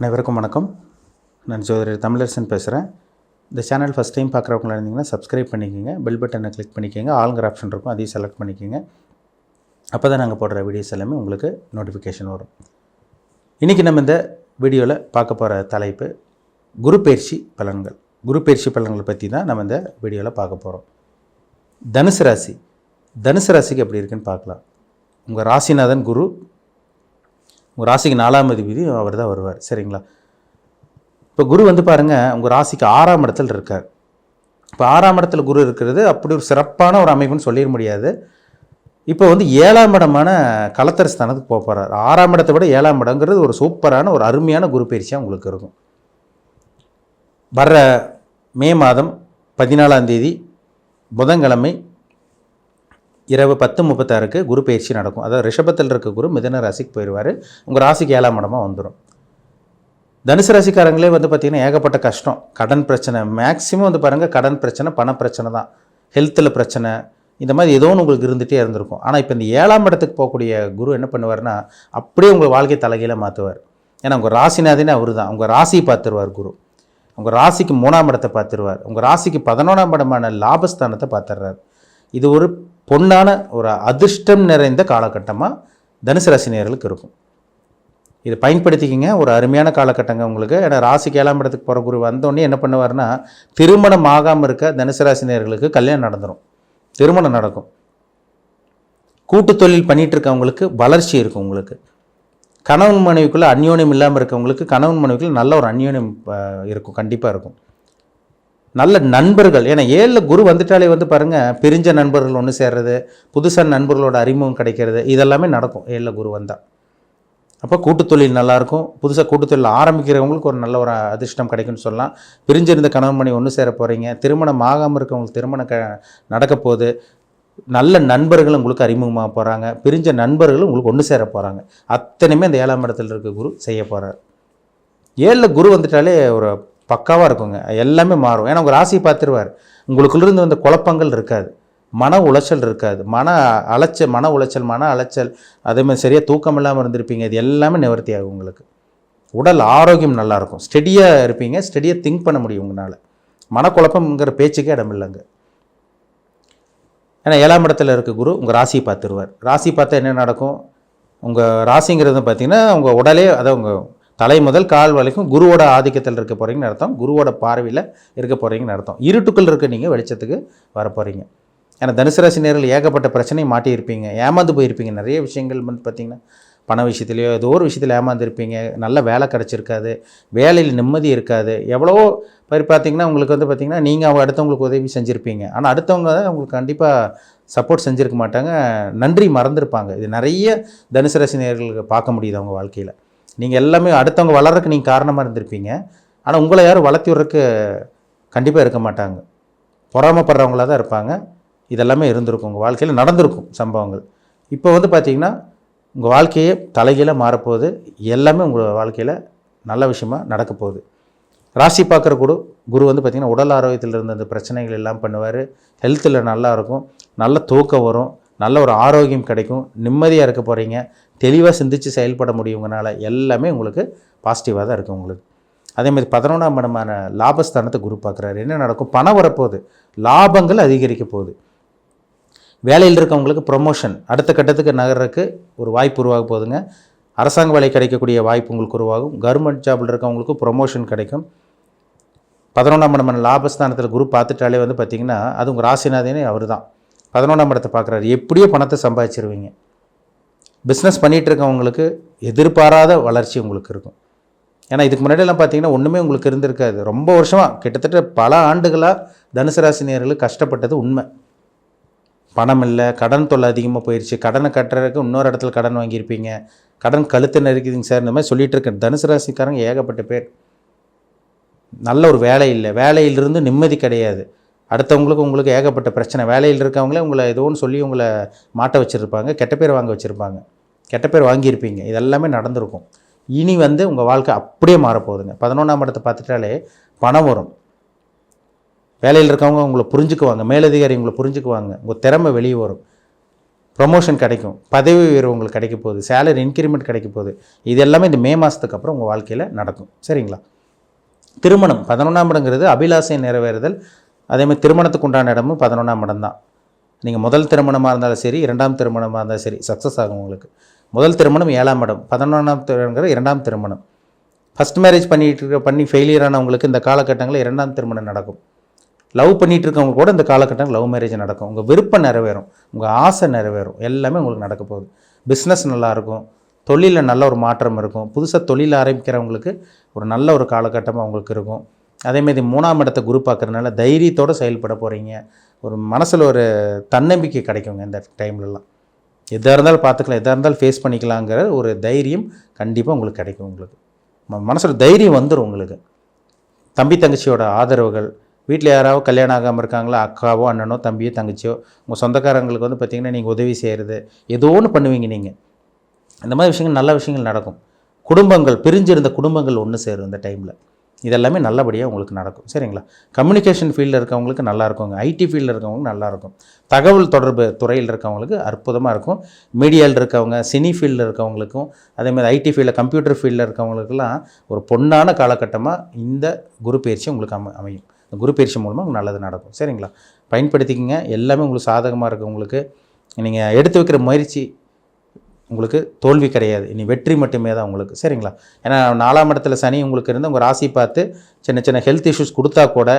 அனைவருக்கும் வணக்கம். நான் ஜோதிடர் தமிழரசன் பேசுகிறேன். இந்த சேனல் ஃபஸ்ட் டைம் பார்க்குறவங்களா இருந்தீங்கன்னா சப்ஸ்கிரைப் பண்ணிக்கோங்க, பெல் பட்டனை கிளிக் பண்ணிக்கோங்க, ஆளுங்கிற ஆப்ஷன் இருக்கும் அதையும் செலக்ட் பண்ணிக்கோங்க. அப்போ தான் நாங்கள் போடுற வீடியோஸ் எல்லாமே உங்களுக்கு நோட்டிஃபிகேஷன் வரும். இன்றைக்கி நம்ம இந்த வீடியோவில் பார்க்க போகிற தலைப்பு குரு பயிற்சி பலன்கள். குரு பயிற்சி பலன்களை பற்றி தான் நம்ம இந்த வீடியோவில் பார்க்க போகிறோம். தனுசு ராசிக்கு எப்படி இருக்குன்னு பார்க்கலாம். உங்கள் ராசிநாதன் குரு, உங்கள் ராசிக்கு 4ஆம் அதிபதி அவர் தான் வருவார். சரிங்களா? இப்போ குரு பாருங்கள், உங்கள் ராசிக்கு 6ஆம் இடத்துல இருக்கார். இப்போ 6ஆம் இடத்துல குரு இருக்கிறது அப்படி ஒரு சிறப்பான ஒரு அமைப்புன்னு சொல்லிட முடியாது. இப்போ 7ஆம் இடமான கலத்தர ஸ்தானத்துக்கு போக போகிறார். 6ஆம் இடத்தை விட 7ஆம் இடங்கிறது ஒரு சூப்பரான ஒரு அருமையான குரு பயிற்சியாக உங்களுக்கு இருக்கும். வர்ற மே மாதம் 14ஆம் தேதி புதன்கிழமை இரவு 10:36 குரு பயிற்சி நடக்கும். அதாவது ரிஷபத்தில் இருக்க குரு மிதுன ராசிக்கு போயிடுவார். உங்கள் ராசிக்கு 7ஆம் இடமாக வந்துடும். தனுசு ராசிக்காரங்களே பார்த்திங்கன்னா ஏகப்பட்ட கஷ்டம், கடன் பிரச்சனை, மேக்ஸிமம் பாருங்கள் கடன் பிரச்சனை, பண பிரச்சனை தான், ஹெல்த்தில் பிரச்சனை, இந்த மாதிரி ஏதோ ஒன்று உங்களுக்கு இருந்துகிட்டே இருந்திருக்கும். ஆனால் இப்போ இந்த 7ஆம் இடத்துக்கு போகக்கூடிய குரு என்ன பண்ணுவார்னா அப்படியே உங்கள் வாழ்க்கை தலைகீழ மாற்றுவார். ஏன்னா உங்கள் ராசிநாதனே அவர் தான். உங்கள் ராசியை பார்த்துருவார் குரு. உங்கள் ராசிக்கு 3ஆம் இடத்தை பார்த்துருவார். உங்கள் ராசிக்கு 11ஆம் இடமான லாபஸ்தானத்தை பார்த்துடுறார். இது ஒரு பொன்னான ஒரு அதிர்ஷ்டம் நிறைந்த காலகட்டமாக தனுசு ராசி நேயர்களுக்கு இருக்கும். இதை பயன்படுத்திக்கிங்க. ஒரு அருமையான காலகட்டங்க உங்களுக்கு. ஏன்னா ராசிக்கு 7ஆம் இடத்துக்கு போகிற குரு வந்தோடனே என்ன பண்ணுவார்னா திருமணம் ஆகாமல் இருக்க தனுசு ராசி நேயர்களுக்கு கல்யாணம் நடந்துடும், திருமணம் நடக்கும். கூட்டு தொழில் பண்ணிகிட்டு இருக்கவங்களுக்கு வளர்ச்சி இருக்கும். உங்களுக்கு கணவன் மனைவிக்குள்ளே அந்யோன்யம் இல்லாமல் இருக்கவங்களுக்கு கணவன் மனைவிக்குள்ளே நல்ல ஒரு அந்யோன்யம் இருக்கும், கண்டிப்பாக இருக்கும். நல்ல நண்பர்கள், ஏன்னா 7ல் குரு வந்துட்டாலே பாருங்கள் பிரிஞ்ச நண்பர்கள் ஒன்று சேர்றது, புதுசாக நண்பர்களோட அறிமுகம் கிடைக்கிறது, இதெல்லாமே நடக்கும் 7ல் குரு வந்தால். அப்போ கூட்டுத்தொழில் நல்லாயிருக்கும். புதுசாக கூட்டுத்தொழில் ஆரம்பிக்கிறவங்களுக்கு ஒரு நல்ல ஒரு அதிர்ஷ்டம் கிடைக்கும்னு சொல்லலாம். பிரிஞ்சிருந்த கணவன் மனைவி ஒன்று சேர போகிறீங்க. திருமணம் ஆகாமல் இருக்கவங்களுக்கு திருமணம் நடக்க போகுது. நல்ல நண்பர்களும் உங்களுக்கு அறிமுகமாக போகிறாங்க. பிரிஞ்ச நண்பர்களும் உங்களுக்கு ஒன்று சேர போகிறாங்க. அத்தனையுமே இந்த 7ஆம் இடத்துல இருக்க குரு செய்ய போகிறார். 7ல் குரு வந்துட்டாலே ஒரு பக்காவாக இருக்குங்க, எல்லாமே மாறும். ஏன்னா உங்கள் ராசியை பார்த்துருவார். உங்களுக்குள்ளிருந்து வந்த குழப்பங்கள் இருக்காது, மன உளைச்சல் இருக்காது, மன அலைச்சல், அதேமாதிரி சரியாக தூக்கம் இல்லாமல் இருந்திருப்பீங்க, இது எல்லாமே நிவர்த்தி ஆகும். உங்களுக்கு உடல் ஆரோக்கியம் நல்லாயிருக்கும், ஸ்டெடியாக இருப்பீங்க, ஸ்டெடியாக திங்க் பண்ண முடியும் உங்களால். மனக்குழப்பங்கிற பேச்சுக்கே இடம் இல்லைங்க. ஏன்னா 7ஆம் இடத்துல இருக்க குரு உங்கள் ராசியை பார்த்துருவார். ராசி பார்த்தா என்ன நடக்கும்? உங்கள் ராசிங்கிறது பார்த்திங்கன்னா உங்கள் உடலே, அதாவது உங்கள் தலை முதல் கால் வரைக்கும் குருவோட ஆதிக்கத்தில் இருக்க போகிறீங்கன்னு அர்த்தம், குருவோட பார்வையில் இருக்க போகிறீங்கன்னு அர்த்தம். இருட்டுக்குள் இருக்க நீங்கள் வெளிச்சத்துக்கு வர போகிறீங்க. ஏன்னா தனுசு ராசி நேயர்கள் ஏகப்பட்ட பிரச்சனையை மாட்டியிருப்பீங்க, ஏமாந்து போயிருப்பீங்க. நிறைய விஷயங்கள் பார்த்திங்கன்னா பண விஷயத்துலையோ ஏதோ ஒரு விஷயத்தில் ஏமாந்துருப்பீங்க. நல்ல வேலை கிடச்சிருக்காது, வேலையில் நிம்மதி இருக்காது. எவ்வளோ பேர் பார்த்திங்கன்னா உங்களுக்கு பார்த்திங்கன்னா நீங்கள் அடுத்தவங்களுக்கு உதவி செஞ்சுருப்பீங்க, ஆனால் அடுத்தவங்க உங்களுக்கு கண்டிப்பாக சப்போர்ட் செஞ்சுருக்க மாட்டாங்க, நன்றி மறந்துருப்பாங்க. இது நிறைய தனுசு ராசி நேயர்களுக்கு பார்க்க முடியுது அவங்க வாழ்க்கையில். நீங்கள் எல்லாமே அடுத்தவங்க வளர்றதுக்கு நீங்கள் காரணமாக இருந்திருப்பீங்க, ஆனால் உங்களை யாரும் வளர்த்தி விட்றதுக்கு கண்டிப்பாக இருக்க மாட்டாங்க, பொறாமப்படுறவங்களாக தான் இருப்பாங்க. இதெல்லாமே இருந்திருக்கும், உங்கள் வாழ்க்கையில் நடந்திருக்கும் சம்பவங்கள். இப்போ பார்த்திங்கன்னா உங்கள் வாழ்க்கையே தலைகீழ மாறப்போகுது. எல்லாமே உங்கள் வாழ்க்கையில் நல்ல விஷயமாக நடக்க போகுது. ராசி பார்க்குற குரு பார்த்திங்கன்னா உடல் ஆரோக்கியத்தில் இருந்த அந்த பிரச்சனைகள் எல்லாம் பண்ணுவார். ஹெல்த்தில் நல்லாயிருக்கும், நல்ல தூக்கம் வரும், நல்ல ஒரு ஆரோக்கியம் கிடைக்கும், நிம்மதியாக இருக்க போகிறீங்க, தெளிவாக சிந்தித்து செயல்பட முடியுங்கனால எல்லாமே உங்களுக்கு பாசிட்டிவாக தான் இருக்கும் உங்களுக்கு. அதேமாதிரி 11ஆம் இடமான லாபஸ்தானத்தை குரு பார்க்குறாரு. என்ன நடக்கும்? பணம் வரப்போகுது, லாபங்கள் அதிகரிக்க போகுது. வேலையில் இருக்கவங்களுக்கு ப்ரொமோஷன், அடுத்த கட்டத்துக்கு நகர்றதுக்கு ஒரு வாய்ப்பு உருவாக போகுதுங்க. அரசாங்க வேலை கிடைக்கக்கூடிய வாய்ப்பு உங்களுக்கு உருவாகும். கவர்மெண்ட் ஜாபில் இருக்கவங்களுக்கு ப்ரொமோஷன் கிடைக்கும். 11ஆம் இடமான லாபஸ்தானத்தில் குரு பார்த்துட்டாலே பார்த்திங்கன்னா அது உங்கள் ராசிநாதனே அவர் தான். 11ஆம் இடத்தை பார்க்குறாரு. எப்படியோ பணத்தை சம்பாதிச்சிருவீங்க. பிஸ்னஸ் பண்ணிகிட்டு இருக்கவங்களுக்கு எதிர்பாராத வளர்ச்சி உங்களுக்கு இருக்கும். ஏன்னா இதுக்கு முன்னாடியெல்லாம் பார்த்திங்கன்னா ஒன்றுமே உங்களுக்கு இருந்திருக்காது. ரொம்ப வருஷமாக, கிட்டத்தட்ட பல ஆண்டுகளாக தனுசு ராசி நேயர்களுக்கு கஷ்டப்பட்டது உண்மை. பணம் இல்லை, கடன் தொல்லை அதிகமாக போயிடுச்சு, கடனை கட்டுறதுக்கு இன்னொரு இடத்துல கடன் வாங்கியிருப்பீங்க, கடன் கழுத்து நெருக்குதுங்க சார், இந்த மாதிரி சொல்லிகிட்டு இருக்கேன். தனுசு ராசிக்காரங்க ஏகப்பட்ட பேர். நல்ல ஒரு வேலை இல்லை, வேலையிலிருந்து நிம்மதி கிடையாது, உங்களுக்கு ஏகப்பட்ட பிரச்சனை. வேலையில் இருக்கவங்களே உங்களை ஏதோ ஒன்று சொல்லி உங்களை மாட்ட வச்சுருப்பாங்க, கெட்ட பேர் வாங்க வச்சுருப்பாங்க, கெட்ட பேர் வாங்கியிருப்பீங்க. இதெல்லாமே நடந்திருக்கும். இனி உங்கள் வாழ்க்கை அப்படியே மாறப்போகுதுங்க. 11ஆம் இடத்தை பார்த்துட்டாலே பணம் வரும். வேலையில் இருக்கவங்க உங்களை புரிஞ்சுக்குவாங்க, மேலதிகாரி உங்களை புரிஞ்சுக்குவாங்க, உங்கள் திறமை வெளியே வரும். ப்ரொமோஷன் கிடைக்கும், பதவி உயர்வு உங்களுக்கு கிடைக்க போகுது, சேலரி இன்க்ரிமெண்ட் கிடைக்க போகுது. இது எல்லாமே இந்த மே மாதத்துக்கு அப்புறம் உங்கள் வாழ்க்கையில் நடக்கும். சரிங்களா? திருமணம் 11ஆம் இடங்கிறது அபிலாஷை நிறைவேறுதல். அதேமாதிரி திருமணத்துக்கு உண்டான இடமும் 11ஆம் இடம் தான். நீங்கள் முதல் திருமணமாக இருந்தாலும் சரி, 2ஆம் திருமணமாக இருந்தாலும் சரி, சக்ஸஸ் ஆகும் உங்களுக்கு. முதல் திருமணம் 7ஆம் இடம், 11ஆம் திருமணங்கிற 2ஆம் திருமணம். ஃபஸ்ட் மேரேஜ் பண்ணி ஃபெயிலியர் ஆனவங்களுக்கு இந்த காலகட்டங்களில் 2ஆம் திருமணம் நடக்கும். லவ் பண்ணிகிட்டு இருக்கவங்க கூட இந்த காலகட்டங்கள் லவ் மேரேஜ் நடக்கும். உங்கள் விருப்பம் நிறைவேறும், உங்கள் ஆசை நிறைவேறும், எல்லாமே உங்களுக்கு நடக்க போகுது. பிஸ்னஸ் நல்லாயிருக்கும், தொழிலில் நல்ல ஒரு மாற்றம் இருக்கும். புதுசாக தொழில் ஆரம்பிக்கிறவங்களுக்கு ஒரு நல்ல ஒரு காலகட்டமாக அவங்களுக்கு இருக்கும். அதேமாதிரி 3ஆம் இடத்தை குரு பார்க்குறதுனால தைரியத்தோடு செயல்பட போகிறீங்க. ஒரு மனசில் ஒரு தன்னம்பிக்கை கிடைக்குங்க இந்த டைம்லலாம். எதாக இருந்தாலும் பார்த்துக்கலாம், எதாக இருந்தாலும் ஃபேஸ் பண்ணிக்கலாங்கிற ஒரு தைரியம் கண்டிப்பாக உங்களுக்கு கிடைக்கும். உங்களுக்கு மனசில் தைரியம் வந்துடும். உங்களுக்கு தம்பி தங்கச்சியோட ஆதரவுகள், வீட்டில் யாராவது கல்யாணம் ஆகாமல் இருக்காங்களா, அக்காவோ அண்ணனோ தம்பியோ தங்கச்சியோ, உங்கள் சொந்தக்காரங்களுக்கு வந்து பார்த்திங்கன்னா நீங்கள் உதவி செய்கிறது ஏதோ ஒன்று பண்ணுவீங்க. நீங்கள் இந்த மாதிரி விஷயங்கள் நல்ல விஷயங்கள் நடக்கும். குடும்பங்கள் பிரிஞ்சிருந்த குடும்பங்கள் ஒன்று சேரும் இந்த டைமில். இதெல்லாமே நல்லபடியாக உங்களுக்கு நடக்கும். சரிங்களா? கம்யூனிகேஷன் ஃபீல்டில் இருக்கவங்களுக்கு நல்லா இருக்குங்க. ஐடி ஃபீல்டில் இருக்கவங்களுக்கு நல்லாயிருக்கும். தகவல் தொடர்பு துறையில் இருக்கவங்களுக்கு அற்புதமாக இருக்கும். மீடியாவில் இருக்கவங்க, சினி ஃபீல்டில் இருக்கவங்களுக்கும், அதேமாதிரி ஐடி ஃபீல்டில் கம்ப்யூட்டர் ஃபீல்டில் இருக்கவங்களுக்கெல்லாம் ஒரு பொன்னான காலகட்டமாக இந்த குரு பயிற்சி உங்களுக்கு அமையும். இந்த குரு பயிற்சி மூலமாக உங்களுக்கு நல்லது நடக்கும். சரிங்களா? பயன்படுத்திக்கங்க. எல்லாமே உங்களுக்கு சாதகமாக இருக்குது. உங்களுக்கு நீங்கள் எடுத்து வைக்கிற முயற்சி உங்களுக்கு தோல்வி கிடையாது, இனி வெற்றி மட்டுமே தான் உங்களுக்கு. சரிங்களா? ஏன்னா 4ஆம் இடத்துல சனி உங்களுக்கு இருந்து உங்கள் ராசி பார்த்து சின்ன சின்ன ஹெல்த் இஷ்யூஸ் கொடுத்தா கூட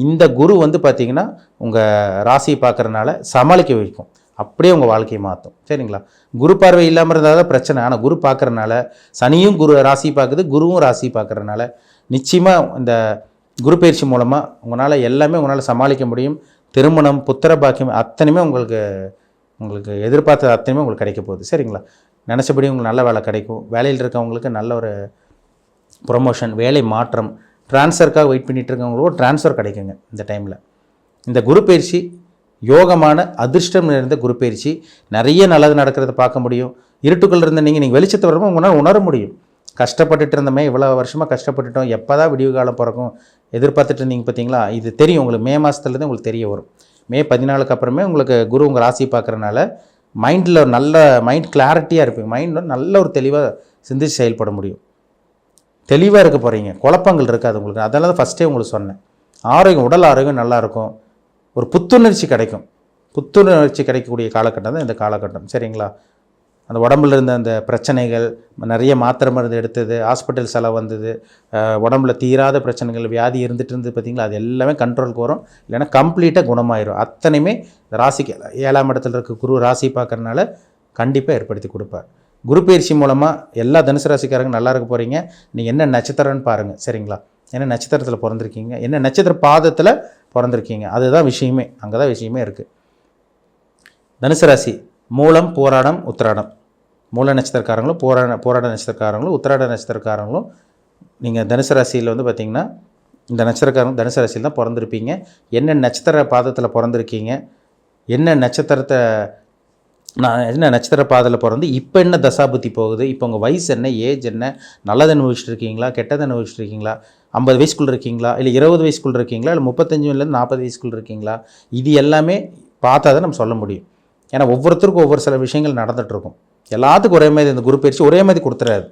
இந்த குரு வந்து பார்த்திங்கன்னா உங்கள் ராசியை பார்க்குறதுனால சமாளிக்க வைக்கும், அப்படியே உங்கள் வாழ்க்கையை மாற்றும். சரிங்களா? குரு பார்வை இல்லாமல் இருந்தால் தான் பிரச்சனை. ஆனால் குரு பார்க்குறதுனால, சனியும் குரு ராசி பார்க்குது, குருவும் ராசி பார்க்குறதுனால நிச்சயமாக இந்த குரு பயிற்சி மூலமாக உங்களால் எல்லாமே உங்களால் சமாளிக்க முடியும். திருமணம், புத்திர பாக்கியம் அத்தனையுமே உங்களுக்கு எதிர்பார்த்தது அத்தனையுமே உங்களுக்கு கிடைக்க போகுது. சரிங்களா? நினச்சபடி உங்களுக்கு நல்ல வேலை கிடைக்கும். வேலையில் இருக்கவங்களுக்கு நல்ல ஒரு ப்ரொமோஷன், வேலை மாற்றம், ட்ரான்ஸ்ஃபருக்காக வெயிட் பண்ணிகிட்டு இருக்கவங்களுக்கும் ட்ரான்ஸ்ஃபர் கிடைக்குங்க இந்த டைமில். இந்த குரு பயிற்சி யோகமான அதிர்ஷ்டம் நிறைந்த குரு பயிற்சி. நிறைய நல்லது நடக்கிறத பார்க்க முடியும். இருட்டுக்குள்ளே இருந்த நீங்கள் வெளிச்சத்தை வரும்போது உங்களால் உணர முடியும். கஷ்டப்பட்டுட்டு இருந்தமே, இவ்வளோ வருஷமாக கஷ்டப்பட்டுட்டோம், எப்போ தான் விடிவு காலம் பிறக்கும் எதிர்பார்த்துட்டு இருந்தீங்க பார்த்தீங்களா? இது தெரியும் உங்களுக்கு. மே மாதத்துலேருந்து உங்களுக்கு தெரிய வரும். மே 14க்கு அப்புறமே உங்களுக்கு குரு உங்கள் ராசி பார்க்குறதுனால மைண்டில் ஒரு நல்ல மைண்ட் கிளாரிட்டியாக இருப்பீங்க. மைண்ட் நல்ல ஒரு தெளிவாக சிந்திச்சு செயல்பட முடியும். தெளிவாக இருக்க போகிறீங்க, குழப்பங்கள் இருக்காது உங்களுக்கு. அதனால தான் ஃபஸ்ட்டே உங்களுக்கு சொன்னேன். ஆரோக்கியம், உடல் ஆரோக்கியம் நல்லாயிருக்கும். ஒரு புத்துணர்ச்சி கிடைக்கும். புத்துணர்ச்சி கிடைக்கக்கூடிய காலகட்டம் தான் இந்த காலகட்டம். சரிங்களா? அந்த உடம்புல இருந்த அந்த பிரச்சனைகள், நிறைய மாத்திரை மருந்து எடுத்தது, ஹாஸ்பிட்டல் செலவு வந்தது, உடம்புல தீராத பிரச்சனைகள், வியாதி இருந்துட்டு இருந்து பார்த்திங்களா, அது எல்லாமே கண்ட்ரோலுக்கு வரும். இல்லைன்னா கம்ப்ளீட்டாக குணமாயிரும். அத்தனையுமே ராசிக்கு 7ஆம் இடத்துல இருக்க குரு ராசி பார்க்குறதுனால கண்டிப்பாக ஏற்படுத்தி கொடுப்பார். குரு பயிற்சி மூலமாக எல்லா தனுசு ராசிக்காரங்க நல்லா இருக்க போகிறீங்க. நீங்கள் என்ன நட்சத்திரம்னு பாருங்கள். சரிங்களா? என்ன நட்சத்திரத்தில் பிறந்திருக்கீங்க, என்ன நட்சத்திர பாதத்தில் பிறந்திருக்கீங்க, அதுதான் விஷயமே. அங்கே தான் விஷயமே இருக்குது. தனுசு ராசி மூலம், போராடம், உத்திராடம். மூல நட்சத்திரக்காரங்களும் போராட நட்சத்திரக்காரங்களும் உத்திராட நட்சத்திரக்காரங்களும் நீங்கள் தனுசு ராசியில் வந்து பார்த்திங்கன்னா இந்த நட்சத்திரக்காரங்க தனுசு ராசியில் தான் பிறந்திருப்பீங்க. என்ன நட்சத்திர பாதத்தில் பிறந்திருக்கீங்க, என்ன நட்சத்திர பாதத்தில் பிறந்து இப்போ என்ன தசாபுத்தி போகுது, இப்போ உங்கள் வயசு என்ன, ஏஜ் என்ன, நல்லது அனுபவிச்சுட்டு இருக்கீங்களா, கெட்டது அனுபவிச்சுட்டு இருக்கீங்களா, 50 வயசுக்குள்ளே இருக்கீங்களா, இல்லை 20 வயசுக்குள்ளே இருக்கீங்களா, இல்லை 35 40 வயசுக்குள்ளே இருக்கீங்களா, இது எல்லாமே பார்த்தா தான் நம்ம சொல்ல முடியும். ஏன்னா ஒவ்வொருத்தருக்கும் ஒவ்வொரு சில விஷயங்கள் நடந்துகிட்ருக்கும். எல்லாத்துக்கும் ஒரே மாதிரி இந்த குரு பயிற்சி ஒரே மாதிரி கொடுத்துறாரு.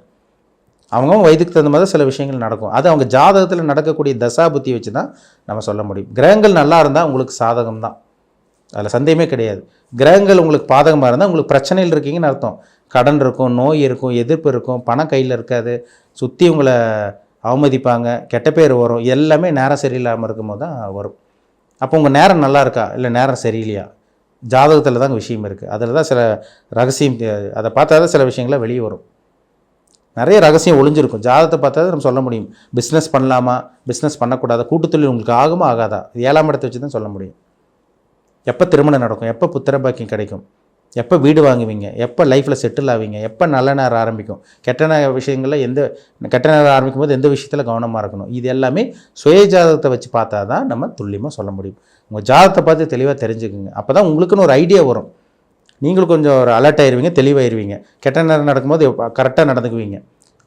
அவங்க வயதுக்கு தகுந்த மாதிரி சில விஷயங்கள் நடக்கும். அது அவங்க ஜாதகத்தில் நடக்கக்கூடிய தசாபுத்தி வச்சு தான் நம்ம சொல்ல முடியும். கிரகங்கள் நல்லா இருந்தால் உங்களுக்கு சாதகம் தான், அதில் சந்தேகமே கிடையாது. கிரகங்கள் உங்களுக்கு பாதகமாக இருந்தால் உங்களுக்கு பிரச்சனையில் இருக்கீங்கன்னு அர்த்தம். கடன் இருக்கும், நோய் இருக்கும், எதிர்ப்பு இருக்கும், பணம் கையில் இருக்காது, சுற்றி உங்களை அவமதிப்பாங்க, கெட்ட பேர் வரும். எல்லாமே நேரம் சரியில்லாமல் இருக்கும்போது தான் வரும். அப்போ உங்கள் நேரம் நல்லா இருக்கா, இல்லை நேரம் சரியில்லையா, ஜாதகத்தில் தான் விஷயம் இருக்குது. அதில் தான் சில ரகசியம், அதை பார்த்தா தான் சில விஷயங்கள்லாம் வெளியே வரும். நிறைய ரகசியம் ஒளிஞ்சிருக்கும். ஜாதகத்தை பார்த்தா தான் நம்ம சொல்ல முடியும். பிஸ்னஸ் பண்ணலாமா, பிஸ்னஸ் பண்ணக்கூடாதா, கூட்டுத்தொழில் உங்களுக்கு ஆகுமா ஆகாதா, 7ஆம் இடத்தை வச்சு தான் சொல்ல முடியும். எப்போ திருமணம் நடக்கும், எப்போ புத்திர பாக்கியம் கிடைக்கும், எப்போ வீடு வாங்குவீங்க, எப்போ லைஃப்பில் செட்டில் ஆவீங்க, எப்போ நல்ல நேரம் ஆரம்பிக்கும், கெட்ட விஷயங்களில் கெட்ட நேரம் ஆரம்பிக்கும் போது எந்த விஷயத்தில் கவனமாக இருக்கணும், இது எல்லாமே சுய ஜாதகத்தை வச்சு பார்த்தா தான் நம்ம துல்லியமாக சொல்ல முடியும். உங்கள் ஜாதகத்தை பார்த்து தெளிவாக தெரிஞ்சுக்குங்க. அப்போ தான் உங்களுக்குன்னு ஒரு ஐடியா வரும். நீங்களும் கொஞ்சம் ஒரு அலர்ட் ஆயிடுவீங்க, தெளிவாயிருவீங்க. கெட்ட நேரம் நடக்கும்போது கரெக்டாக நடந்துக்குவீங்க.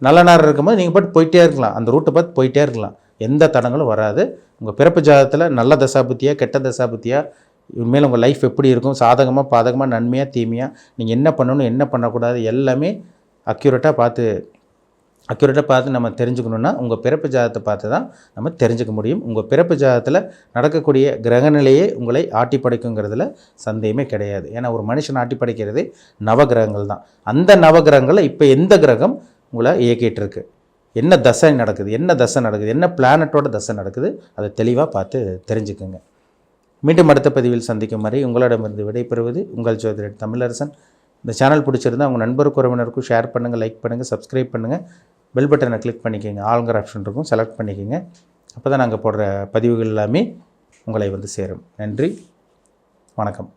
நல்ல நேரம் இருக்கும்போது நீங்கள் பாட்டு போயிட்டே இருக்கலாம், அந்த ரூட்டை பார்த்து போயிட்டே இருக்கலாம், எந்த தடங்களும் வராது. உங்கள் பிறப்பு ஜாதகத்தில் நல்ல தசாபுத்தியாக கெட்ட தசாபுத்தியாக இனிமேல் உங்கள் லைஃப் எப்படி இருக்கும், சாதகமாக பாதகமாக நன்மையாக தீமையாக, நீங்கள் என்ன பண்ணணும் என்ன பண்ணக்கூடாது எல்லாமே அக்யூரேட்டாக பார்த்து நம்ம தெரிஞ்சுக்கணுன்னா உங்கள் பிறப்பு ஜாதகத்தை பார்த்து தான் நம்ம தெரிஞ்சுக்க முடியும். உங்கள் பிறப்பு ஜாதகத்தில் நடக்கக்கூடிய கிரகநிலையே உங்களை ஆட்டி படைக்குங்கிறதுல சந்தேகமே கிடையாது. ஏன்னா ஒரு மனுஷன் ஆட்டி படைக்கிறதே நவகிரகங்கள் தான். அந்த நவகிரகங்களில் இப்போ எந்த கிரகம் உங்களை இயக்கிட்டு இருக்கு, என்ன தசை நடக்குது, என்ன பிளானட்டோட தசை நடக்குது, அதை தெளிவாக பார்த்து தெரிஞ்சுக்குங்க. மீண்டும் அடுத்த பதிவில் சந்திக்கும் வரை உங்களிடமிருந்து விடைபெறுவது உங்கள் ஜோதிடர் தமிழரசன். இந்த சேனல் பிடிச்சிருந்தா உங்கள் நண்பருக்கு உறவினருக்கும் ஷேர் பண்ணுங்கள், லைக் பண்ணுங்கள், சப்ஸ்கிரைப் பண்ணுங்கள், பெல் பட்டனை கிளிக் பண்ணிக்கோங்க, ஆளுங்கிற ஆப்ஷன் இருக்கும் செலக்ட் பண்ணிக்கோங்க. அப்போ தான் நாங்கள் போடுற பதிவுகள் எல்லாமே உங்களை வந்து சேரும். நன்றி, வணக்கம்.